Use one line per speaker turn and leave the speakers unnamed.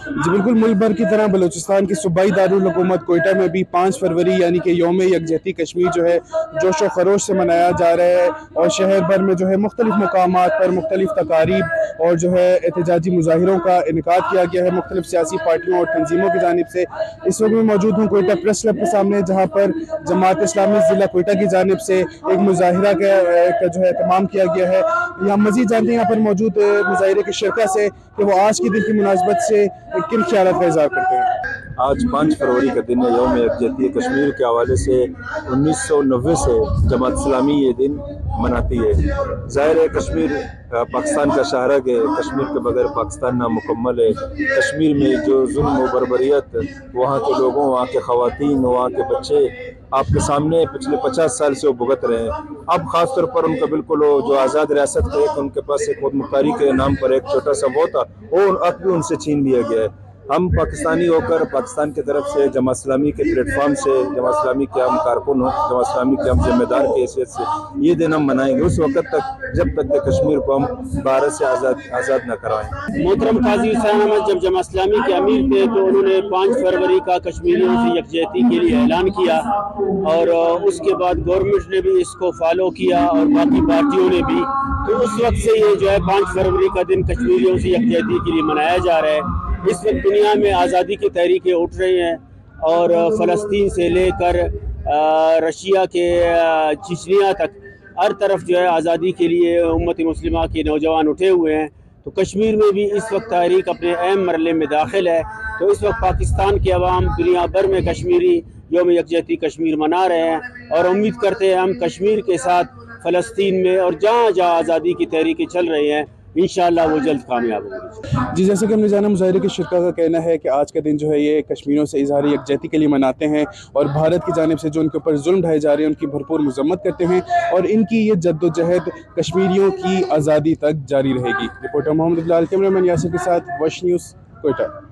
जी बिल्कुल, मुल्क भर की तरह बलूचिस्तान की सूबाई दारुल हुकूमत कोयटा में भी 5 फरवरी यानी कि यौम यकजहती कश्मीर जो है जोश व खरोश से मनाया जा रहा है। और शहर भर में जो है मुख्तलिफ मकामात पर मुख्तलिफ तकारीब और जो है एहतजाजी मुजाहिरों का इनकाद किया गया है मुख्तलिफ सियासी पार्टियों और तंजीमों की जानिब से। इस वक्त मैं मौजूद हूँ कोयटा प्रेस क्लब के सामने, जहाँ पर जमात इस्लामी ज़िला कोयटा की जानिब से एक मुजाहिरा का जो है एहतमाम किया गया है। यहाँ मजीद जानते हैं यहाँ पर मौजूद मुजाहिरे की शिरकत से कि वो आज के दिन की मुनासबत से किन ख्यालात का इज़हार करते हैं।
आज 5 फरवरी का दिन है, यौम यकजहती कश्मीर के हवाले से 1990 से जमात इस्लामी ये दिन मनाती है। ज़ाहिर है कश्मीर पाकिस्तान का शहरग है, कश्मीर के बगैर पाकिस्तान नामुकम्मल है। कश्मीर में जो जुल्म व बर्बरियत वहाँ के लोगों, वहाँ के ख़वातीन, वहाँ के बच्चे आपके सामने पिछले 50 साल से वो भुगत रहे हैं। अब ख़ास तौर पर उनका बिल्कुल जो आज़ाद रियासत का एक उनके पास एक खुद मुख्तारी के नाम पर एक छोटा सा वो था, वो अब भी उनसे छीन लिया गया है। हम पाकिस्तानी होकर पाकिस्तान की तरफ से जमात इस्लामी के प्लेटफॉर्म से, जमात इस्लामी के हम कारकुन हो, जमात इस्लामी के हम जिम्मेदार की हैसियत से ये दिन हम मनाएंगे उस वक्त तक जब तक कि कश्मीर को हम भारत से आज़ाद न करवाएं।
मोहतरम काजी हुसैन अहमद जब जमात इस्लामी के अमीर थे तो उन्होंने 5 फरवरी का कश्मीरियों से यकजहती के लिए ऐलान किया और उसके बाद गवर्नमेंट ने भी इसको फॉलो किया और बाकी पार्टियों ने भी। तो उस वक्त से ये जो है 5 फरवरी का दिन कश्मीरियों से यकजहती के लिए मनाया जा रहा है। इस वक्त दुनिया में आज़ादी की तहरीकें उठ रही हैं और फ़लस्तीन से लेकर रशिया के चिचनिया तक हर तरफ जो है आज़ादी के लिए उम्मत मुस्लिमा के नौजवान उठे हुए हैं। तो कश्मीर में भी इस वक्त तहरीक अपने अहम मरहले में दाखिल है। तो इस वक्त पाकिस्तान के अवाम दुनिया भर में कश्मीरी यौम यकजहती कश्मीर मना रहे हैं और उम्मीद करते हैं हम कश्मीर के साथ फ़लस्तीन में और जहाँ जहाँ आज़ादी की तहरीकें चल रही हैं इंशाअल्लाह वो जल्द कामयाब होगी।
जी जैसे कि हमने जाना, मुजाहिरे की शिरकत का कहना है कि आज का दिन जो है ये कश्मीरियों से इजहार यकजहती के लिए मनाते हैं और भारत की जानिब से जो उनके ऊपर जुल्म ढाए जा रहे हैं उनकी भरपूर मजम्मत करते हैं और इनकी ये जद्दोजहद कश्मीरियों की आज़ादी तक जारी रहेगी। रिपोर्टर मोहम्मद बिलाल, कैमरामैन यासिर के साथ वश न्यूज़ कोयटा।